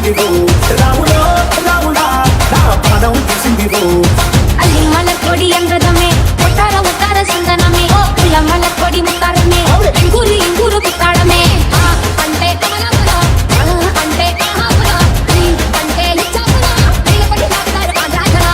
చేసిందిరో రాములో రాముడా నా పాదం తీసిందిరో ಅಲ್ಲಿ ಮಲಕೊಡಿ ಅಂಗದಮೆ ಒಟ್ಟಾರ ಒಟ್ಟಾರ ಸಂದನಮೆ ಇಲ್ಲ ಮಲಕೊಡಿ ಮುತ್ತಾರಮೆ ಇಂಗೂರು ಇಂಗೂರು ಕುತ್ತಾಡಮೆ అంటే కమలపుర అంటే మహాపుర అంటే ఇచ్చాపుర నిలబడి లాగుతారు ఆంధ్రాజన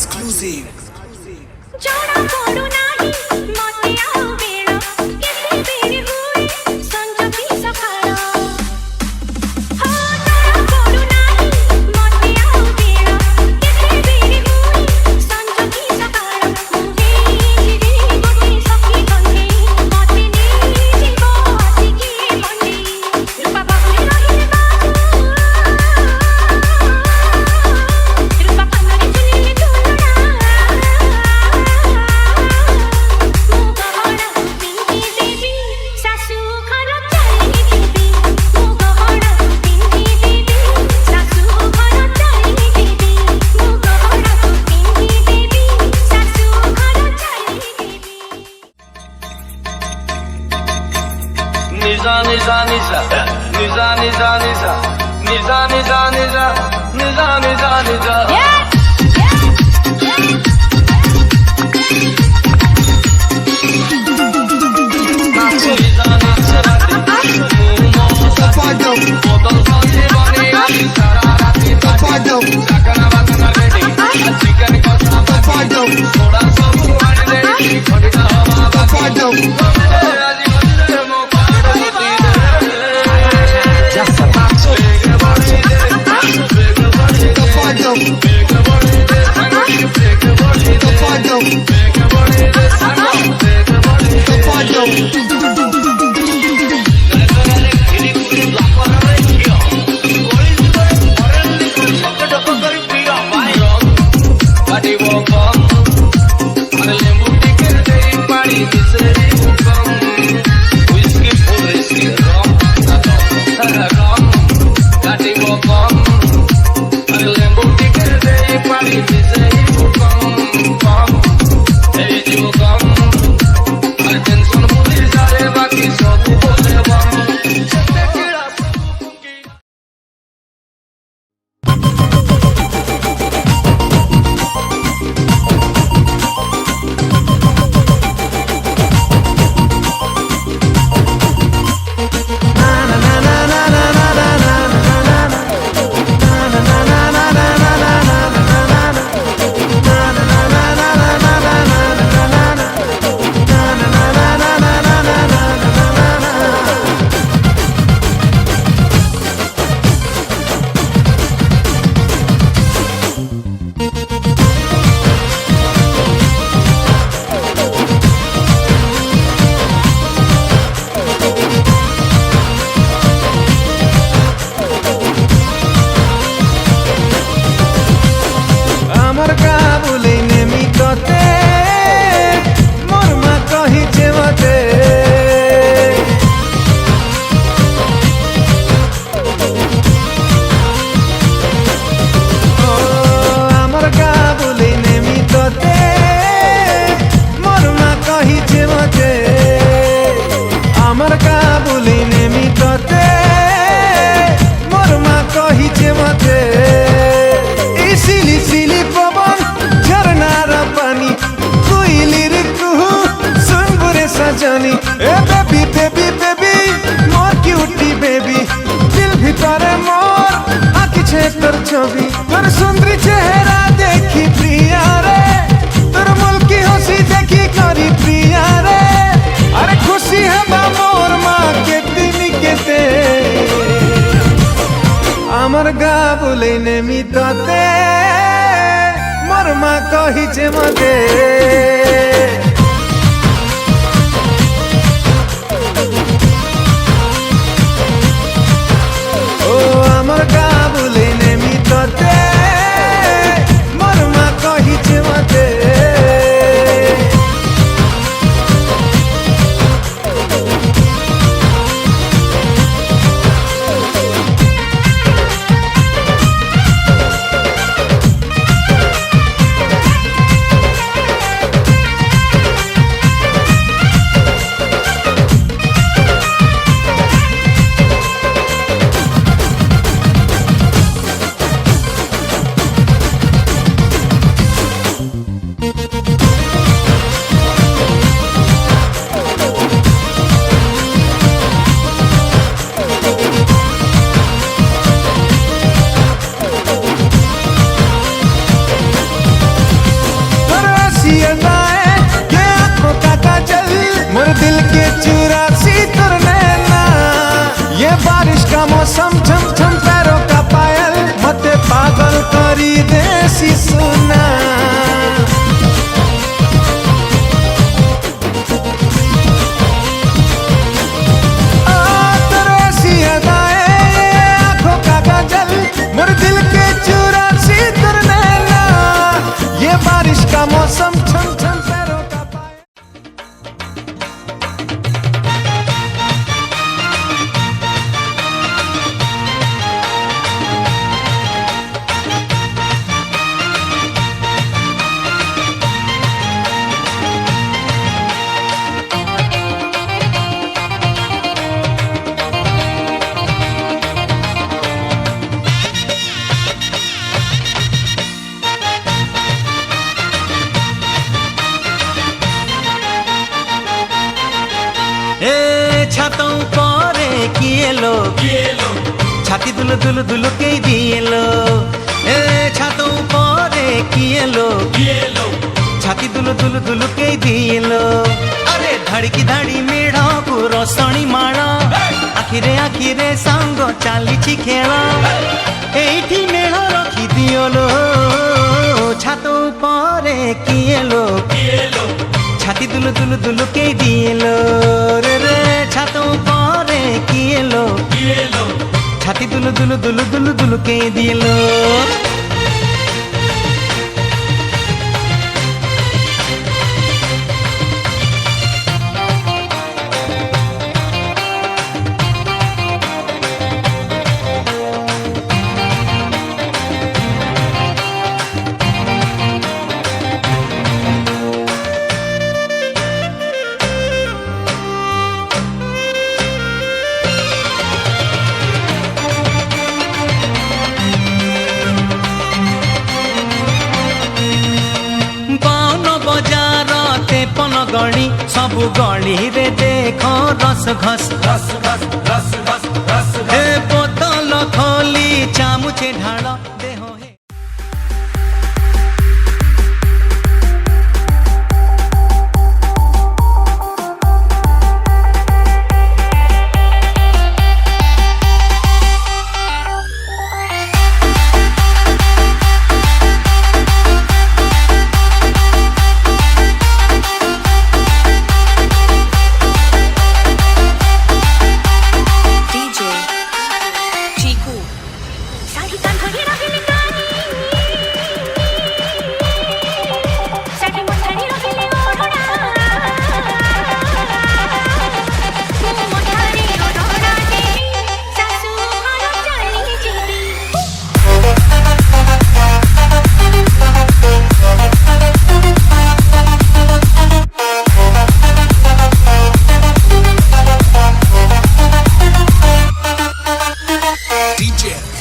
exclusive. जोड़ा कोडू नाही मोते आओ बेड़ा कितने बेरी हुए संजोगी सखाड़ा हो जोड़ा कोडू नाही मोते आओ बेड़ा कितने बेरी हुए संजोगी सखाड़ा मुझे जीवे गोते सखी बंदे मोते नी जीवो आसी की बंदे रूपा बाबू रही बाबू रूपा पंगड़ी चुनी चुनड़ा Nisa, nisa, nisa, nisa, nisa, nisa, nisa, nisa, nisa, nisa, nisa, nisa. আমার গা বুলেইনে মিততে মোর মা কহিছে মতে ও আমার গা বুলেইনে মিততে মোর মা কহিছে মতে बारिश का मौसम छम छम पैरों का पाए। ছাতও পরে কি এলো ছাতি দুলু দুলু দুলু কে দিয়েলো এ ছাতও পরে কি এলো ছাতি দুলু দুলু দুলু কে দিয়েলো আরে ধাড়ি ধাড়ি মেঢ় কু রসণী মাଳ আখিরে সাঙ্গ চালিছি খেল এইটি মেঢ় রখি দিওলো ছাত পরে কি এলো ছাতি দুলু দুলু দুলু কে দিয়েলো রে রে ছাত পরে কি এলো ছাতি দুলু দুলু দুলু দুলু দুলু কে দিয়েলো गणी सबु गली रे देख रस घस हे बोतल खोली चामुचे ढाल देह हे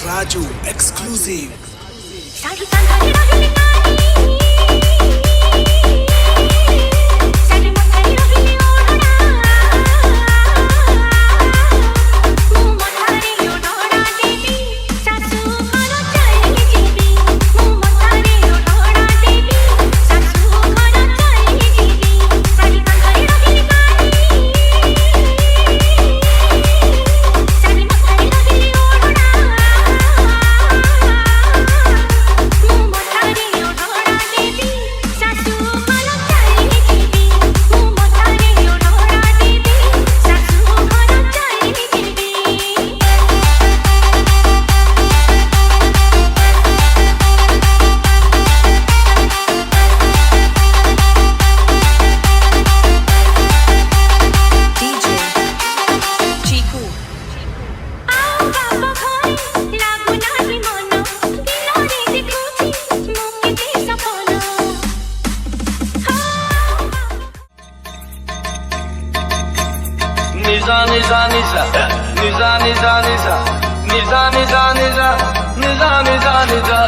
Raju exclusive. Niza niza niza niza niza niza niza niza niza niza niza niza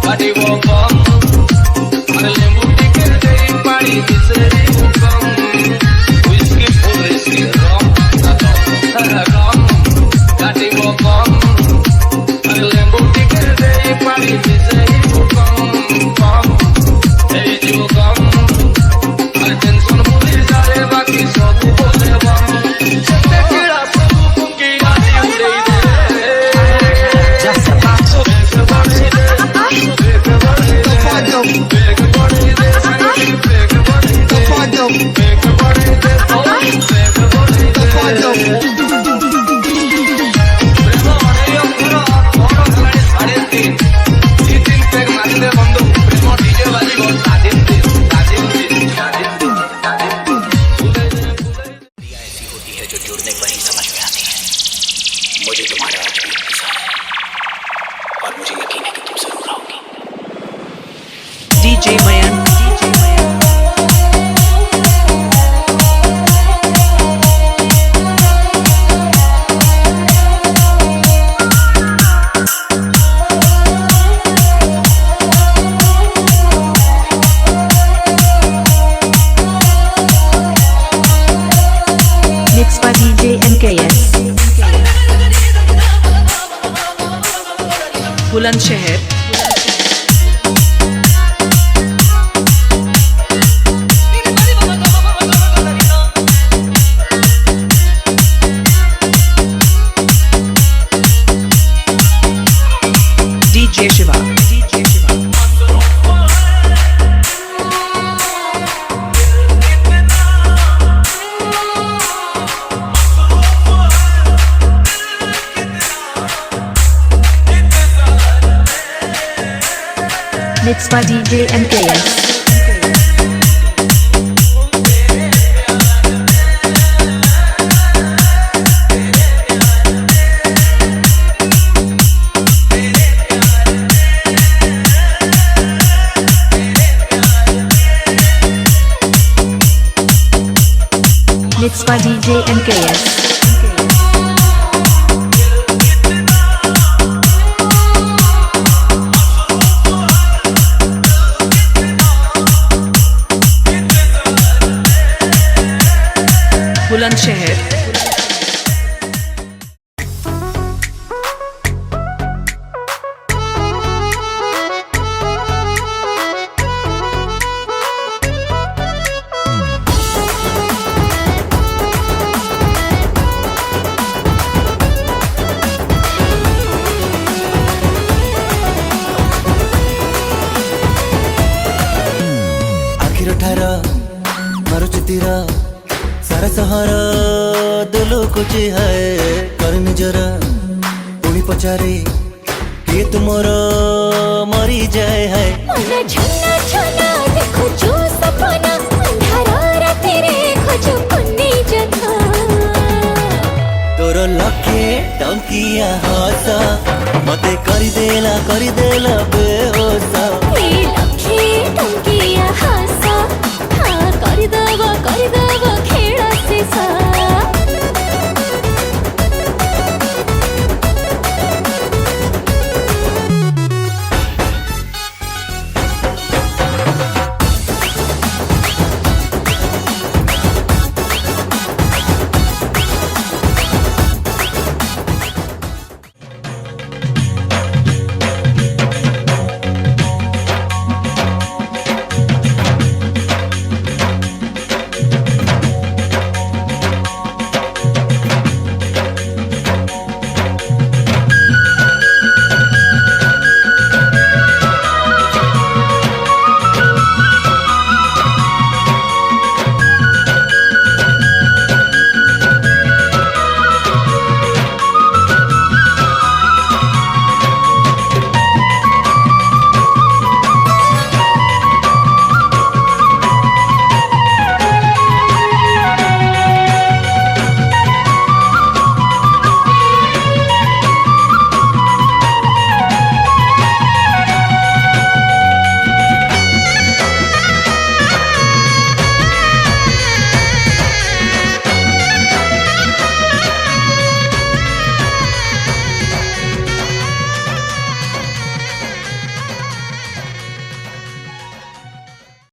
Body walk on ऐसी होती है जो जुड़ने पर ही समझ में आती है। मुझे तुम्हारा आज भी इंतजार है और मुझे यकीन है कि तुम जरूर आओगी। DJ Mayan. Mixed by DJ MKS. Bulandshahr. DJ Shiva. DJ Shiva. Mixed by DJ MKS. Mixed by DJ MKS. Bulandshahr. आखिर ठार मारुचितिर सारा सहर दिलो कुची है कर निजर पुणी पचारे किए तुमर मरी जाए है मन छना छना देखो जो सपना अंधारा राते रे खोजो पुन्नी जथा तोर लखे टंकिया हस मते कर देला बेहोसा मिला